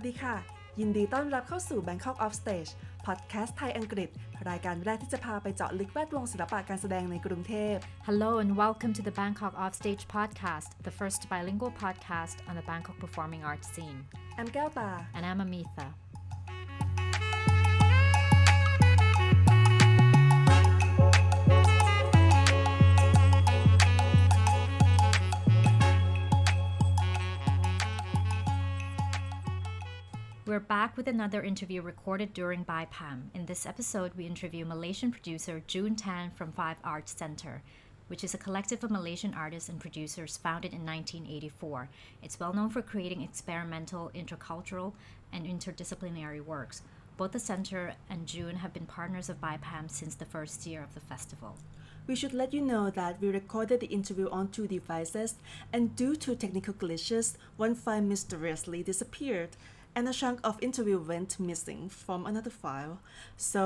ดีค่ะยินดีต้อนรับเข้าสู่ Bangkok Off Stage พอดแคสต์ไทยอังกฤษรายการแรกที่จะพาไปเจาะลึกแวดวงศิลปะการแสดงในกรุงเทพ Hello and welcome to the Bangkok Offstage podcast, the first bilingual podcast on the Bangkok performing arts scene. แอมแก้วตา And I'm Amitha. We're back with another interview recorded during BIPAM. In this episode, we interview Malaysian producer June Tan from Five Arts Center, which is a collective of Malaysian artists and producers founded in 1984. It's well known for creating experimental, intercultural, and interdisciplinary works. Both the center and June have been partners of BIPAM since the first year of the festival. We should let you know that we recorded the interview on two devices, and due to technical glitches, one file mysteriously disappeared.And a chunk of interview went missing from another file. So,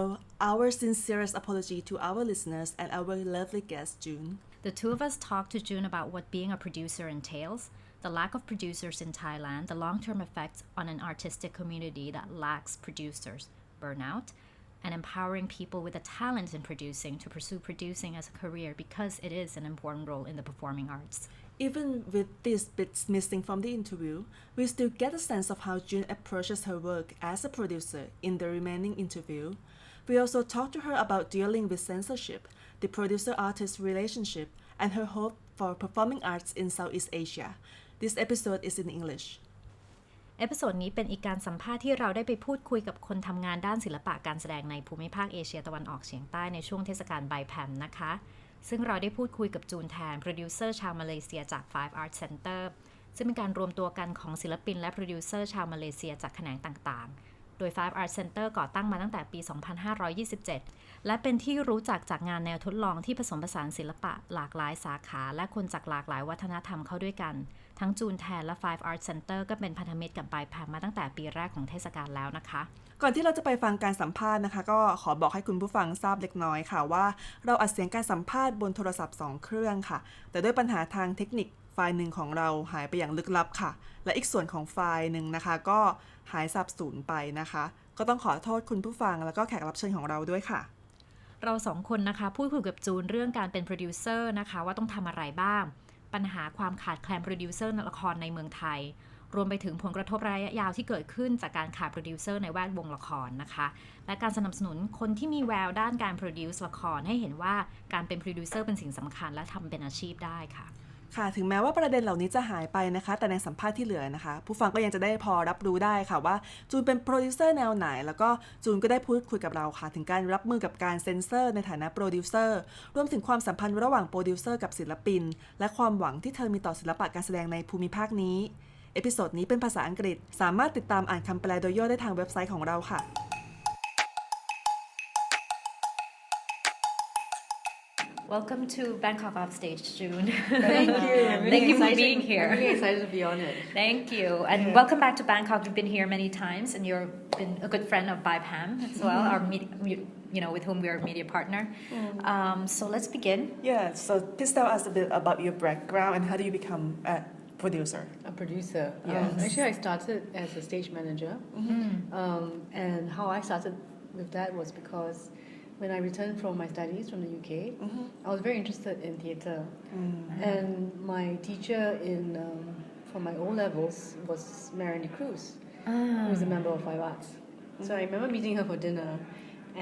our sincerest apology to our listeners and our lovely guest, June. The two of us talked to June about what being a producer entails, the lack of producers in Thailand, the long-term effects on an artistic community that lacks producers, burnout, and empowering people with a talent in producing to pursue producing as a career because it is an important role in the performing arts.Even with these bits missing from the interview, we still get a sense of how June approaches her work as a producer in the remaining interview. We also talked to her about dealing with censorship, the producer-artist relationship, and her hope for performing arts in Southeast Asia. This episode is in English. เอพิโซดนี้เป็นอีกการสัมภาษณ์ที่เราได้ไปพูดคุยกับคนทำงานด้านศิลปะการแสดงในภูมิภาคเอเชียตะวันออกเฉียงใต้ในช่วงเทศกาลไบแพมนะคะซึ่งเราได้พูดคุยกับจูนแทนโปรดิวเซอร์ชาวมาเลเซียจาก Five Arts Center ซึ่งเป็นการรวมตัวกันของศิลปินและโปรดิวเซอร์ชาวมาเลเซียจากแขนงต่างๆโดย Five Arts Center ก่อตั้งมาตั้งแต่ปี 2527 และเป็นที่รู้จักจากงานแนวทดลองที่ผสมผสานศิลปะหลากหลายสาขาและคนจากหลากหลายวัฒนธรรมเข้าด้วยกันทั้งจูนแทนและ Five Arts Center ก็เป็นพันธมิตรกับ BIPAM มาตั้งแต่ปีแรกของเทศกาลแล้วนะคะก่อนที่เราจะไปฟังการสัมภาษณ์นะคะก็ขอบอกให้คุณผู้ฟังทราบเล็กน้อยค่ะว่าเราอัดเสียงการสัมภาษณ์บนโทรศัพท์2เครื่องค่ะแต่ด้วยปัญหาทางเทคนิคไฟล์หนึ่งของเราหายไปอย่างลึกลับค่ะและอีกส่วนของไฟล์หนึ่งนะคะก็หายสับสูญไปนะคะก็ต้องขอโทษคุณผู้ฟังแล้วก็แขกรับเชิญของเราด้วยค่ะเรา2คนนะคะพูดคุยกับจูนเรื่องการเป็นโปรดิวเซอร์นะคะว่าต้องทำอะไรบ้างปัญหาความขาดแคลนโปรดิวเซอร์ละครในเมืองไทยรวมไปถึงผลกระทบระยะยาวที่เกิดขึ้นจากการขาดโปรดิวเซอร์ในแวดวงละครนะคะและการสนับสนุนคนที่มีแววด้านการโปรดิวซ์ละครให้เห็นว่าการเป็นโปรดิวเซอร์เป็นสิ่งสำคัญและทำเป็นอาชีพได้ค่ะค่ะถึงแม้ว่าประเด็นเหล่านี้จะหายไปนะคะแต่ในสัมภาษณ์ที่เหลือนะคะผู้ฟังก็ยังจะได้พอรับรู้ได้ค่ะว่าจูนเป็นโปรดิวเซอร์แนวไหนแล้วก็จูนก็ได้พูดคุยกับเราค่ะถึงการรับมือกับการเซ็นเซอร์ในฐานะโปรดิวเซอร์รวมถึงความสัมพันธ์ระหว่างโปรดิวเซอร์กับศิลปินและความหวังที่เธอมีต่อศิลปะการแสดงในภูมิภาคนี้เอพิโซดนี้เป็นภาษาอังกฤษสามารถติดตามอ่านคำแปลโดยย่อได้ทางเว็บไซต์ของเราค่ะWelcome to Bangkok Offstage, June. Thank you. Thank you for being here. I'm really excited to be on it. Thank you. And welcome back to Bangkok. You've been here many times, and you've been a good friend of BIPAM as well, our with whom we are a media partner. So let's begin. Yeah. So please tell us a bit about your background and how do you become a producer? A producer. Yes. Actually, I started as a stage manager, and how I started with that was because.When I returned from my studies from the UK, I was very interested in theatre, and my teacher for my O levels was Marianne de Cruz, who is a member of Five Arts. So I remember meeting her for dinner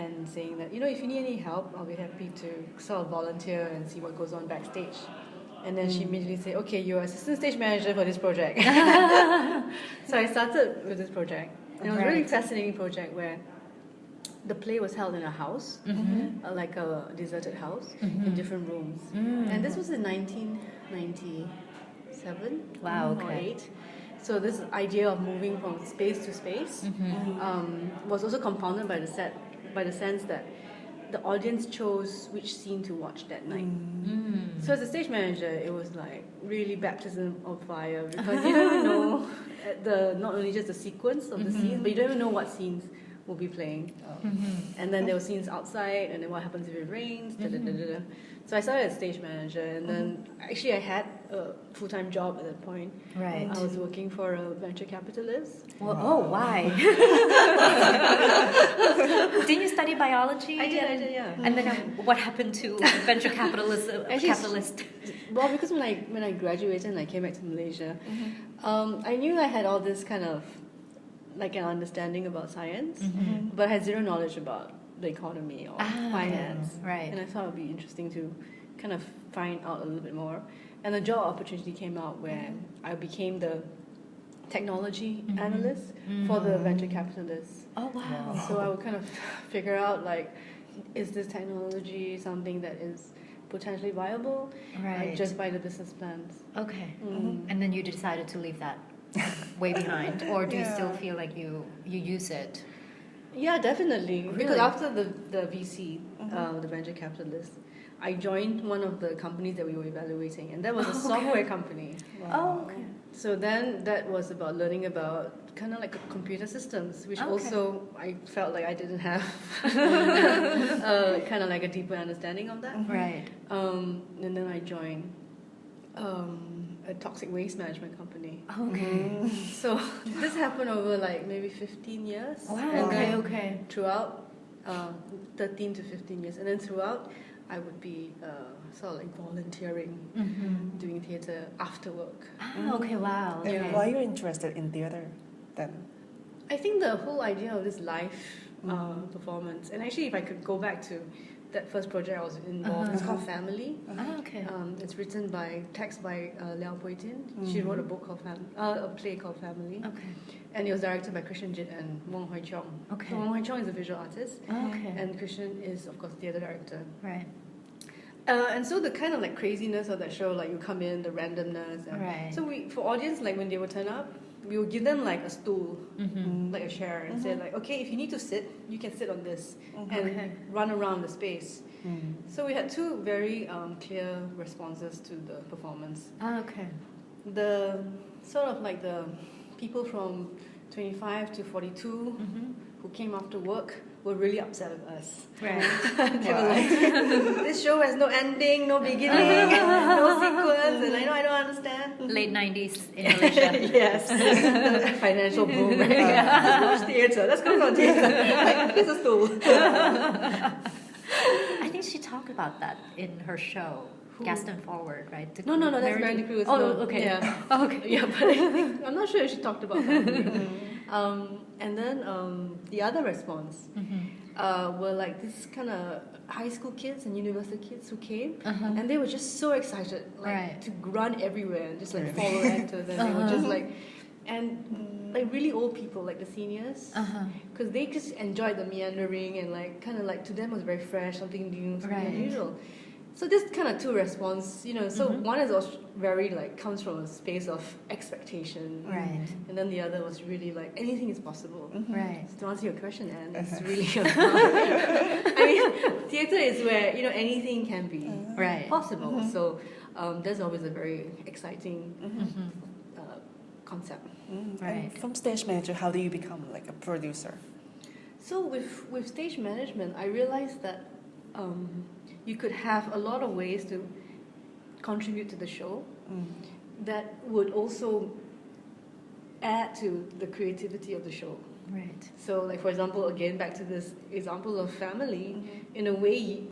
and saying that if you need any help, I'll be happy to sort of volunteer and see what goes on backstage. And then she immediately said, "Okay, you're assistant stage manager for this project." So I started with this project, and it was a really fascinating project where.The play was held in a house, like a deserted house, in different rooms. And this was in 1997 or 8. So this idea of moving from space to space was also compounded by the sense that the audience chose which scene to watch that night. So as a stage manager, it was like really baptism of fire because you don't even know not only just the sequence of the scenes, but you don't even know what scenes.will be playing. And then there were scenes outside, and then what happens if it rains, So I started as stage manager, and then actually I had a full-time job at that point. Right. I was working for a venture capitalist. Well, oh, why? Didn't you study biology? I did, yeah. And then what happened to venture capitalist? Well, because when I graduated and I came back to Malaysia, I knew I had all this kind of like an understanding about science, but I had zero knowledge about the economy or finance. Right. And I thought it would be interesting to kind of find out a little bit more. And a job opportunity came out where I became the technology analyst for the venture capitalists. Oh, wow. So I would kind of figure out like, is this technology something that is potentially viable? Right. Just by the business plans. Okay. And then you decided to leave that way behind, or do you still feel like you use it? Yeah, definitely. Really? Because after the VC, the venture capitalist, I joined one of the companies that we were evaluating, and that was a software company. Oh, okay. So then that was about learning about kind of like computer systems, which also I felt like I didn't have kind of like a deeper understanding of that. Right. And then I joined a toxic waste management company. Okay. So this happened over like maybe 15 years. Wow. And then Okay. throughout 13 to 15 years, and then throughout I would be sort of like volunteering, doing theatre after work. Okay. Wow. And Okay. why are you interested in theater then? I think the whole idea of this live performance, and actually if I could go back to that first project I was involved, it's called Family. Okay. It's written by, text by Liao Puitin. She wrote a book called a play called Family. Okay. And it was directed by Christian Jit and Wong Hoi Chong. Okay. So Wong Hoi Chong is a visual artist, Okay. and Christian is of course theatre director. Right. And so the kind of like craziness of that show, like you come in, the randomness. And Right. So for audience, like when they would turn up, we would give them like a stool, like a chair, and say like, okay, if you need to sit, you can sit on this and Okay. run around the space. So we had two very clear responses to the performance. Okay. The sort of like the people from 25 to 42 who came after work were really upset with us. Right. They were like, this show has no ending, no beginning, no sequence, and I don't understand. Late 90s in Malaysia. Yes, the financial boom, right? Let's watch theatre, let's go for theatre. Like, here's a stool. I think she talked about that in her show, Gaston Forward, right? The No, that's Meredith- Meredith Cruz. Oh, No. okay. Yeah. Oh, okay. Yeah, but I think, I'm not sure if she talked about that. And then the other response were like this kind of high school kids and university kids who came, and they were just so excited, like Right. to run everywhere and just like follow actors, and they were just like, and like really old people, like the seniors, because they just enjoyed the meandering and like kind of like to them was very fresh, something new, something Right. unusual. So this kind of two response, so one is also very like comes from a space of expectation, Right. and then the other was really like anything is possible. Right. So to answer your question, Anne, it's really about, I mean, theatre is where anything can be Right. possible. So that's always a very exciting concept. Right. And from stage manager, how do you become like a producer? So with stage management, I realized that you could have a lot of ways to contribute to the show that would also add to the creativity of the show. Right. So, like for example, again back to this example of family, in a way,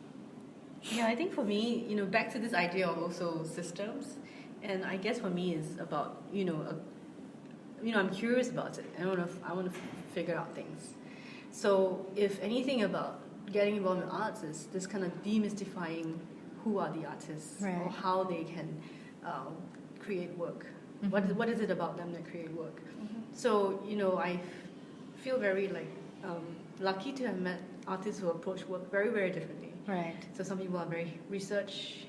I think for me, back to this idea of also systems, and I guess for me is about I'm curious about it. I want to figure out things. So, if anything about getting involved in arts is this kind of demystifying who are the artists Right. or how they can create work. What is it about them that create work? So I feel very like lucky to have met artists who approach work very, very differently. Right. So some people are very research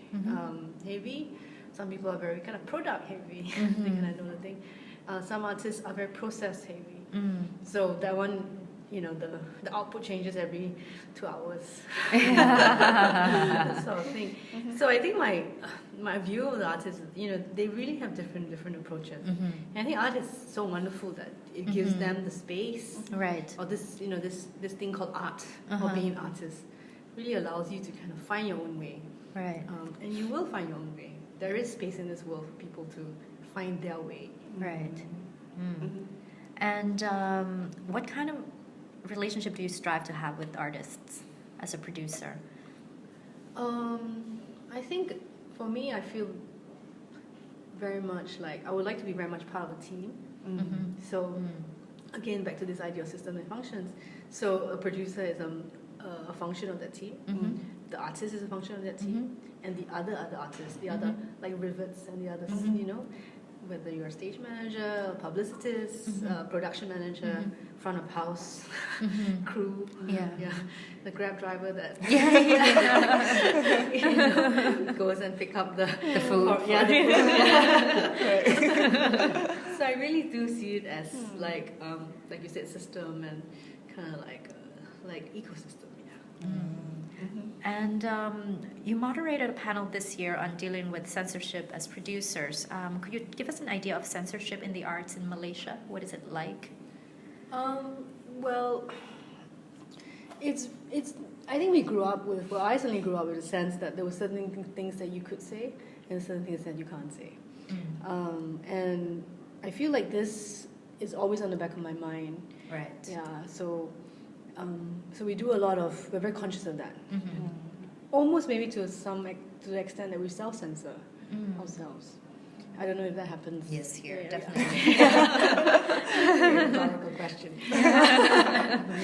heavy. Some people are very kind of product heavy. They kind of know the thing. Some artists are very process heavy. So that one, the output changes every 2 hours. That sort of thing. So I think my view of the artists, they really have different approaches. And I think art is so wonderful that it gives them the space, Right. or this this thing called art, or being an artist, really allows you to kind of find your own way. Right. And you will find your own way. there is space in this world for people to find their way. Right. And what kind of relationship do you strive to have with artists as a producer? I think for me, I feel very much like I would like to be very much part of a team. So again, back to this idea of system and functions. So a producer is a function of that team. The artist is a function of that team, and the other artists, the other like rivets and the others, you know, whether you're a stage manager, publicist, production manager, front of house, crew, the Grab driver that you know, goes and pick up the food. The food. So I really do see it as like you said, system and kind of like ecosystem. And you moderated a panel this year on dealing with censorship as producers. Could you give us an idea of censorship in the arts in Malaysia? What is it like? Well, it's. I think we grew up with. Well, I certainly grew up with a sense that there were certain things that you could say and certain things that you can't say. And I feel like this is always on the back of my mind. Right. Yeah. So we do a lot of. We're very conscious of that. Almost maybe to the extent that we self-censor ourselves. I don't know if that happens. Yes, here, definitely. Rhetorical question.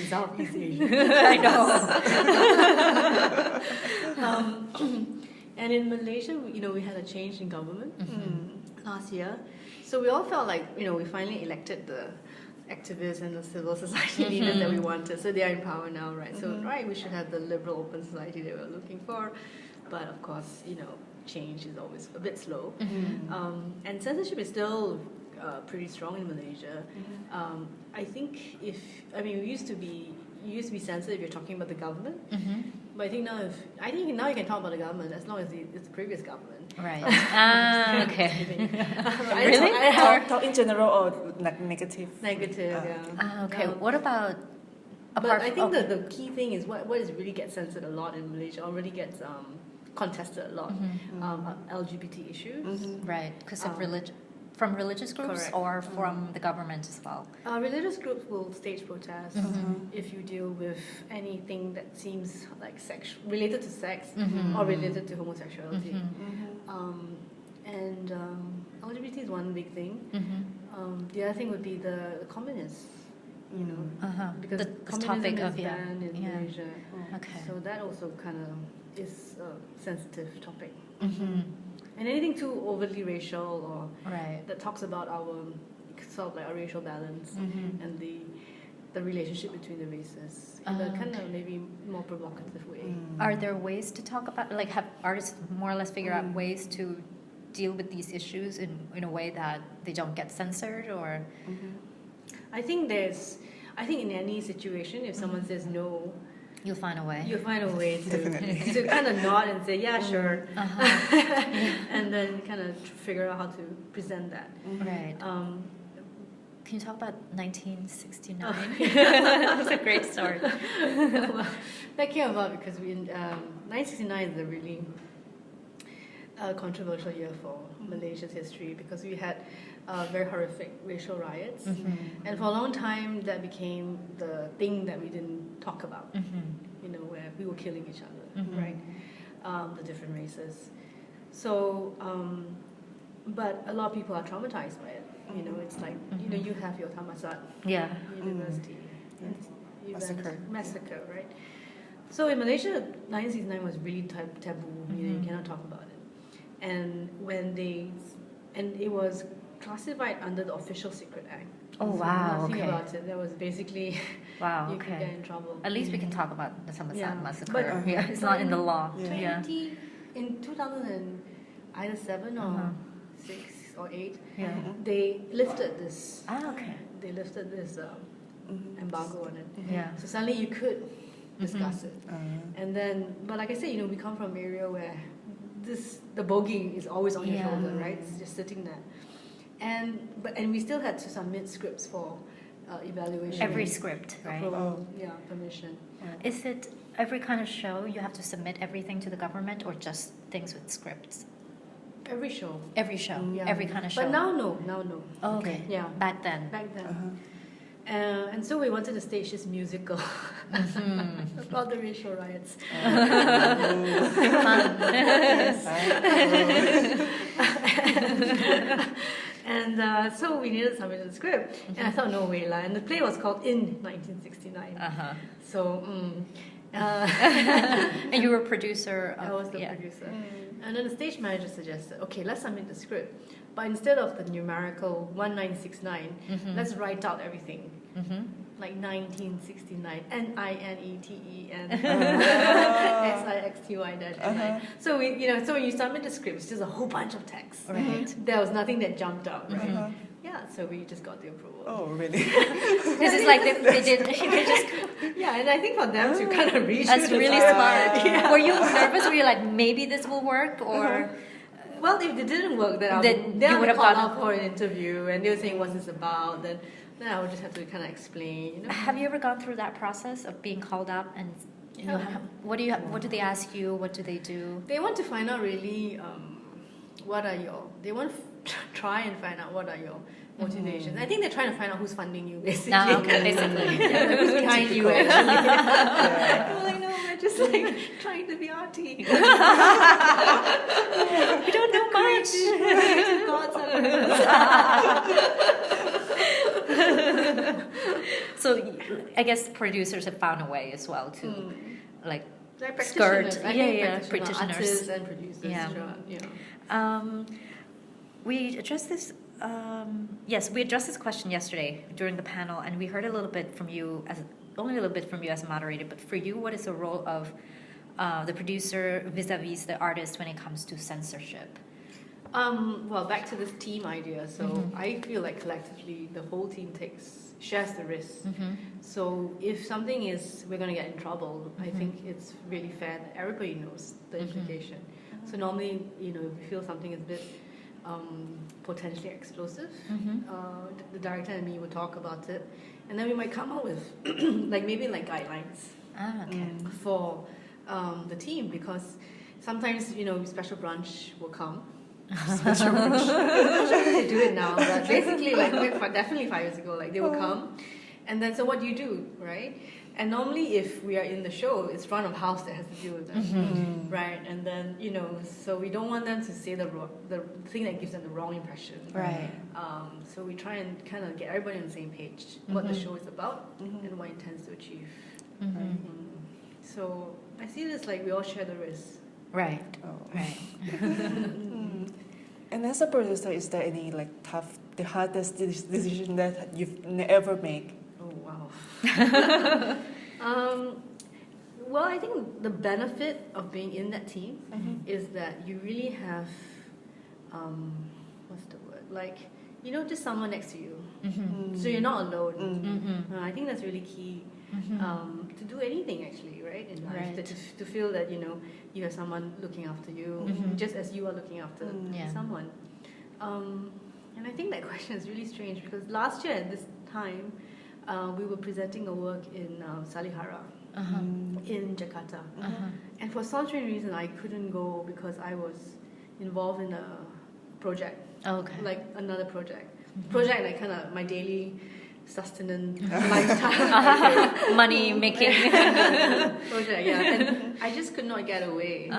Southeast Asia. I know. And in Malaysia, we had a change in government last year. So we all felt like, we finally elected the activists and the civil society leaders that we wanted. So they are in power now, right? So, right, we should have the liberal open society that we're looking for. But of course, change is always a bit slow. And censorship is still pretty strong in Malaysia. I think we used to be censored if you're talking about the government. But I think now you can talk about the government as long as it's the previous government. Right. Okay. Really? Talk in general or negative? Negative, yeah. Okay. What about? But I think that the key thing is what is really gets censored a lot in Malaysia, or really gets contested a lot. LGBT issues. Right, because of from religious groups Correct. or from the government as well. Religious groups will stage protests if you deal with anything that seems like related to sex or related to homosexuality. And LGBT is one big thing. The other thing would be the communists. Because The communism topic is of banned in Malaysia. Okay. So that also kind of is a sensitive topic. And anything too overly racial or Right. that talks about our sort of like our racial balance and the relationship between the races in a kind of maybe more provocative way. Are there ways to talk about, like, have artists more or less figure out ways to deal with these issues in a way that they don't get censored or? I think in any situation, if someone says no, You'll find a way. you'll find a way to kind of nod and say, yeah, sure. And then kind of figure out how to present that. Right. Can you talk about 1969? Oh. That's a great story. Well, that came about because 1969 is a really controversial year for Malaysia's history because we had very horrific racial riots. And for a long time, that became the thing that we didn't talk about, where we were killing each other, right? The different races. So, but a lot of people are traumatized by it. It's like, you have your Thammasat Yeah. University Massacre. massacre, right? So in Malaysia, 1969 was really taboo. You cannot talk about it. And it was classified under the Official Secret Act. Oh, So wow, nothing okay. about it. That was basically Wow, you could okay. get in trouble. At least we can talk about the Thammasat Yeah. massacre. But- Yeah, it's not in the law. Yeah. In 2007 or 6 or 8, Yeah. they lifted this. Okay. They lifted this embargo on it. Yeah. So suddenly you could discuss it. And then, but like I said, we come from an area where the bogey is always on your Yeah. shoulder, right? It's just sitting there. And we still had to submit scripts for evaluation. Every script, right? Approval, permission. Is it every kind of show you have to submit everything to the government or just things with scripts? Every show. Every show, every kind of show. But now no. Oh, okay. Yeah. Back then. And so we wanted to stage this musical about the racial riots. Fun. And so we needed to submit the script. And I thought, no way, lah. And the play was called In 1969. So, And you were a producer. I was the producer. And then the stage manager suggested, okay, let's submit the script. But instead of the numerical 1969, let's write out everything. Like 1969, NINETEN SIXTY-9. So so when you submit the script, it's just a whole bunch of text. Right. There was nothing that jumped out, right? Yeah, so we just got the approval. Oh, really? This is like they just. Yeah, and I think for them to kind of reach. That's really smart. Yeah. Were you nervous? Were you like, maybe this will work, or? Well, if it didn't work, then you would have called gone up for an interview, and they were saying, "What's this about?" Then I would just have to kind of explain. Have you ever gone through that process of being called up and what do they ask you? What do they do? They want to find out really they want to try and find out what are your motivations. I think they're trying to find out who's funding you, basically. No, okay, basically. Yeah, who's behind you, actually. I'm like, no, we're just like trying to be arty. We don't know much. God's So I guess producers have found a way as well to like practitioners. skirt, practitioners. Artists and producers. Yeah. Sure. We addressed this. We addressed this question yesterday during the panel, and we heard a little bit from you only a little bit from you as a moderator. But for you, what is the role of the producer vis-a-vis the artist when it comes to censorship? Well, back to this team idea. So I feel like collectively the whole team shares the risk. So if something we're going to get in trouble, I think it's really fair that everybody knows the implication. So normally, if we feel something is a bit potentially explosive, the director and me would talk about it, and then we might come up with maybe guidelines for the team, because sometimes special branch will come. I'm not sure if they do it now, but basically definitely 5 years ago, they will come, and then so what do you do, right? And normally if we are in the show, it's front of house that has to deal with them, right? And then so we don't want them to say the thing that gives them the wrong impression, right? So we try and kind of get everybody on the same page, what the show is about and what it intends to achieve. So I see this we all share the risk. Right. Right. And as a producer, is there any the hardest decision that you've ever made? Oh wow. Well, I think the benefit of being in that team is that you really have what's the word? Just someone next to you, so you're not alone. I think that's really key. To do anything actually, right? In life, to feel that you have someone looking after you, just as you are looking after someone. And I think that question is really strange, because last year at this time, we were presenting a work in Salihara in Jakarta, and for some strange reason I couldn't go because I was involved in a project. Okay. Another project, kind of my daily sustenance lifestyle money making project, and I just could not get away.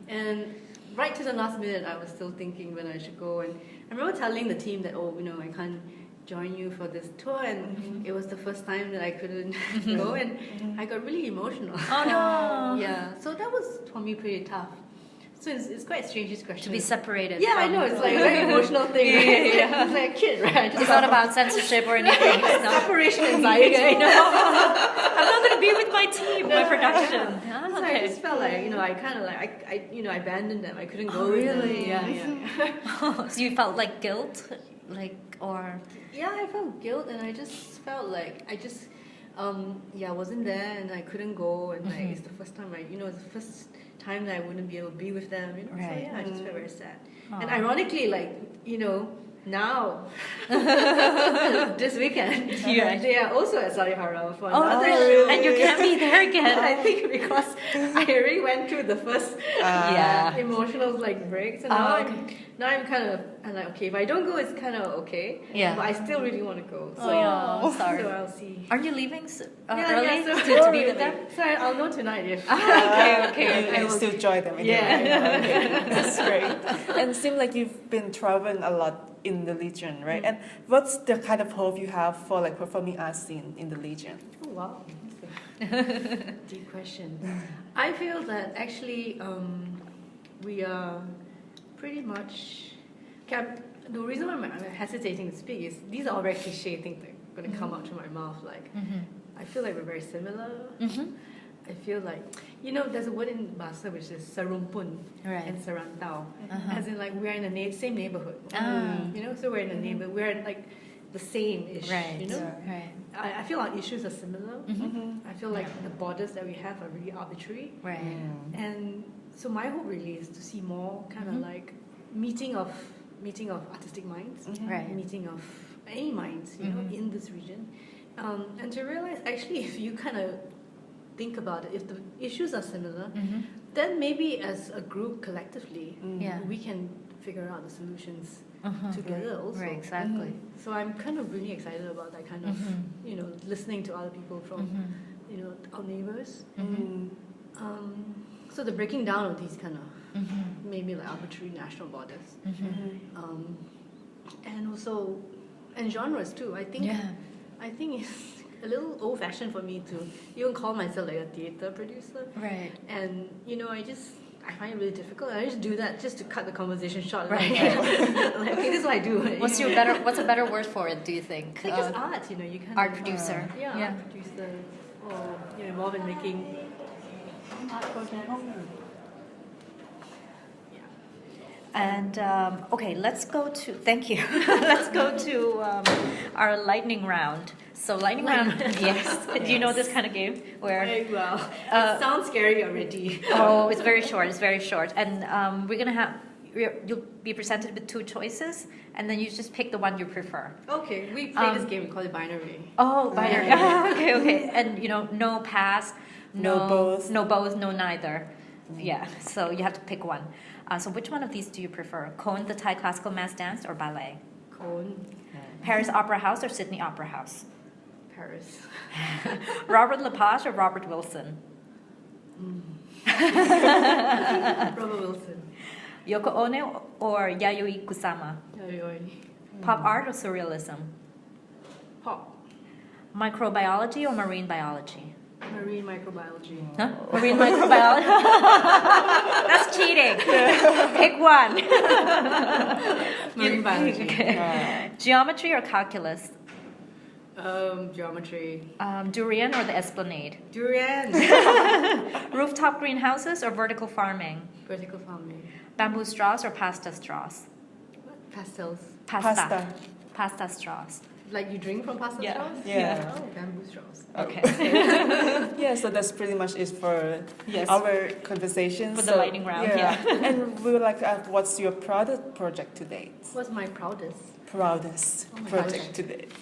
And right to the last minute I was still thinking when I should go, and I remember telling the team that I can't join you for this tour, and it was the first time that I couldn't go, and I got really emotional. Oh no. Yeah, so that was for me pretty tough. So it's quite a strange, this question. To be separated. Yeah, I know, it's a very emotional thing, right? Yeah. It's like a kid, right? It's not about censorship or anything. It's not separation anxiety. I'm not going to be with my team, my production. So I just felt I kind of I abandoned them. I couldn't go with them. Really? Yeah. So you felt guilt? Or... Yeah, I felt guilt, and I just felt I wasn't there, and I couldn't go, and it's the first time it's the first time that I wouldn't be able to be with them, Right. So I just felt very sad. And ironically, now, this weekend, they are also at Salihara for another show. Really? And you can't be there again. I think because I already went through the first emotional like break, so now I'm kind of like okay, if I don't go, it's kind of okay. Yeah. But I still really want to go. So, sorry. So I'll see. Are you leaving Yeah, early so to be with them? So I'll know tonight if. Okay. You still join them. Yeah. That's great. And it seems like you've been traveling a lot in the region, right? And what's the kind of hope you have for like performing arts scene in the region? Oh, wow. That's a deep question. I feel that actually we are pretty much... The reason why I'm hesitating to speak is these are all very cliche things that are going to come out to my mouth. Like, I feel like we're very similar. I feel like, there's a word in Bahasa which is serumpun and serantau. As in like we're in the same neighborhood. So we're in the neighborhood. We're like the same-ish, Right. I feel our issues are similar. I feel like the borders that we have are really arbitrary. Right. And so my hope really is to see more kind of like meeting of artistic minds, meeting of any minds, in this region. And to realize actually if you kind of think about it, if the issues are similar, then maybe as a group collectively, we can figure out the solutions together also. Right, exactly. So I'm kind of really excited about that kind of, listening to other people from, our neighbors. So the breaking down of these kind of maybe like arbitrary national borders. And also, and genres too. I think it's a little old-fashioned for me to even call myself like a theatre producer. Right. And I find it really difficult. I just do that just to cut the conversation short. Right. Like, okay, this is what I do. What's a better word for it, do you think? I think it's art, you kind Art of... producer. Art producer. Or, involved in making art projects. And okay, let's go to thank you. Let's go to our lightning round. So lightning round, yes. Do you know this kind of game where? Very well. It sounds scary already. Oh, it's very short. It's very short, and we're gonna have. You'll be presented with two choices, and then you just pick the one you prefer. Okay, we play this game. We call it binary. Oh, binary. Okay. And no pass, No both. no both, no neither. Yeah. So you have to pick one. So which one of these do you prefer? Cone, the Thai classical mass dance, or ballet? Cone. Paris Opera House or Sydney Opera House? Paris. Robert Lepage or Robert Wilson? Robert Wilson. Yoko Ono or Yayoi Kusama? Yayoi. Pop art or surrealism? Pop. Microbiology or marine biology? Marine microbiology. Huh? Marine microbiology? That's cheating. Pick one. Marine biology. Okay. Geometry or calculus? Geometry. Durian or the Esplanade? Durian. Rooftop greenhouses or vertical farming? Vertical farming. Bamboo straws or pasta straws? What? Pastels. Pasta straws. Like you drink from pasta straws? Yeah. Oh, bamboo straws. Okay. Yeah, so that's pretty much it for our conversation. For the lightning round, And we would like to ask, what's your proudest project to date? What's my proudest? Proudest my project gosh. to date.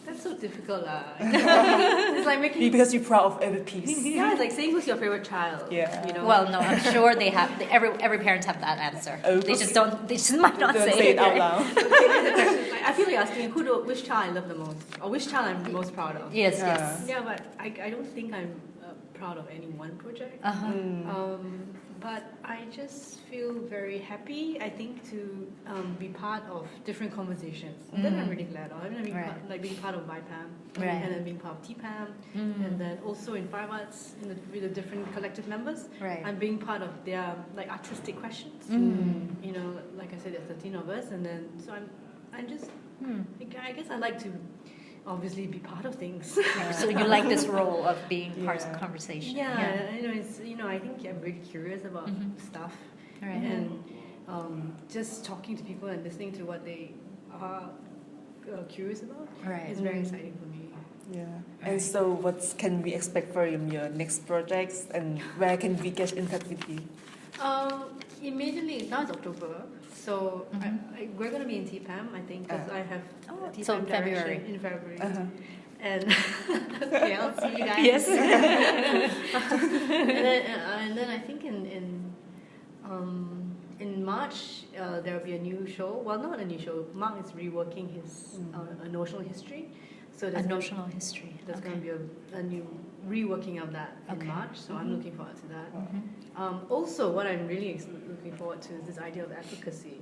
That's so difficult. It's like making... Because you're proud of every piece. Yeah, it's like saying who's your favorite child. Yeah. Well, no, I'm sure they have. Every parent have that answer. Oh, They just don't. They just might not Don't say say it out right? loud. I feel like asking which child I love the most, or which child I'm most proud of. Yes. Yeah, but I don't think I'm proud of any one project. But I just feel very happy, I think, to be part of different conversations. That I'm really glad of. I mean, being part of BIPAM, and then being part of TPAM, and then also in Five Arts with the different collective members. I'm being part of their artistic questions. Like I said, there's 13 of us, and then so I'm just. I guess I like to obviously be part of things. So you like this role of being part of the conversation? Yeah. I think I'm really curious about stuff, and just talking to people and listening to what they are curious about is very exciting for me. Yeah. And so what can we expect from your next projects, and where can we get in touch with you? Immediately, now it's October, so we're going to be in TPAM, I think, because I have TPAM so in direction February. in February. And okay, I'll see you guys. Yes. And then I think in March there will be a new show. Well, not a new show. Mark is reworking his a notional history. So A notional history. there's going to be a new reworking of that in March. So I'm looking forward to that. Also, what I'm really looking forward to is this idea of advocacy.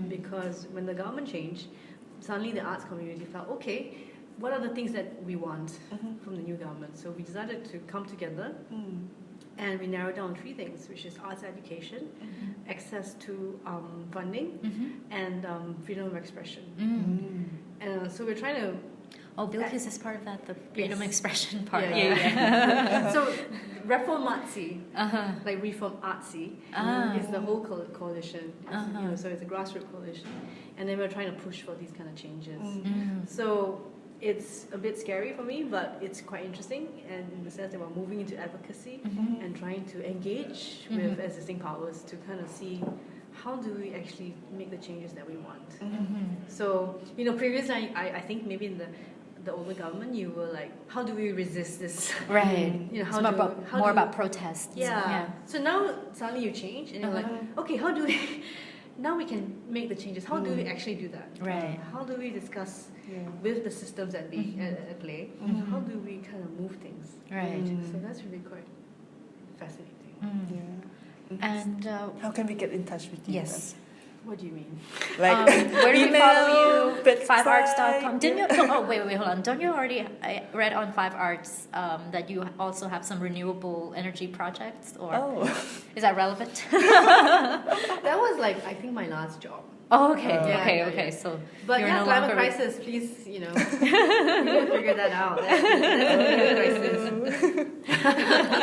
Because when the government changed, suddenly the arts community felt, okay, what are the things that we want from the new government? So we decided to come together and we narrowed down 3 things, which is arts education, access to funding, and freedom of expression. So we're trying to... Oh, Bilkis is part of that, the freedom of expression part. So Reform Artsy, like Reform Artsy, is the whole coalition. So it's a grassroots coalition. And then we're trying to push for these kind of changes. So it's a bit scary for me, but it's quite interesting, and in the sense that we're moving into advocacy and trying to engage with existing powers to kind of see how do we actually make the changes that we want. So, previously I think maybe in the older government, you were like, how do we resist this? Right. How more about protests. Yeah. So now suddenly you change, and you're like, okay, how do we... Now we can make the changes. How do we actually do that? Right. How do we discuss with the systems at play? How do we kind of move things? Right. So that's really quite fascinating. And how can we get in touch with you? yes. What do you mean? Like Where do we follow you? website, 5arts.com. Didn't you? Oh, wait, hold on. Don't you already? I read on 5arts that you also have some renewable energy projects. Or is that relevant? That was like, I think, my last job. Oh, okay. Okay. So, But you're no climate longer... crisis, please, we will figure that out. That's a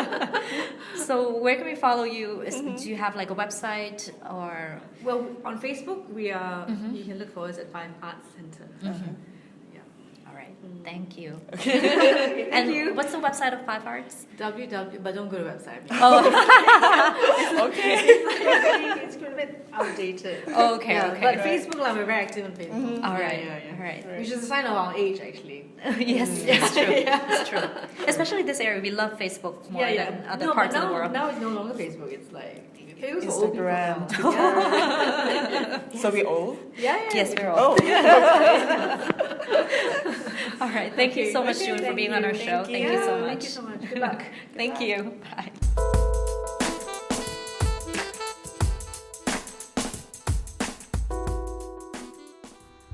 crisis. So, where can we follow you? Do you have like a website or? Well, on Facebook, we are. You can look for us at 5 Arts Center. All right. Thank you. And what's the website of 5arts? But don't go to the website. Okay. It's a bit outdated. Okay. But Facebook, we're very active on Facebook. All right. Which is a sign of our age, actually. Yes, it's true. It's true. Especially this area, we love Facebook more than other parts of the world. Now it's no longer Facebook. It's like it was Instagram, Twitter. So we old? Yes, we're all. All right. Thank you so much, June, for being on our show. Thank you so much. Thank you so much. Good luck. Thank you. Bye.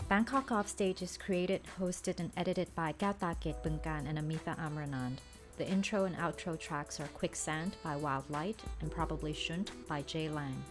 Bangkok Offstage is created, hosted, and edited by Gautaket Bungan and Amitha Amranand. The intro and outro tracks are Quicksand by Wild Light and Probably Shouldn't by Jay Lang.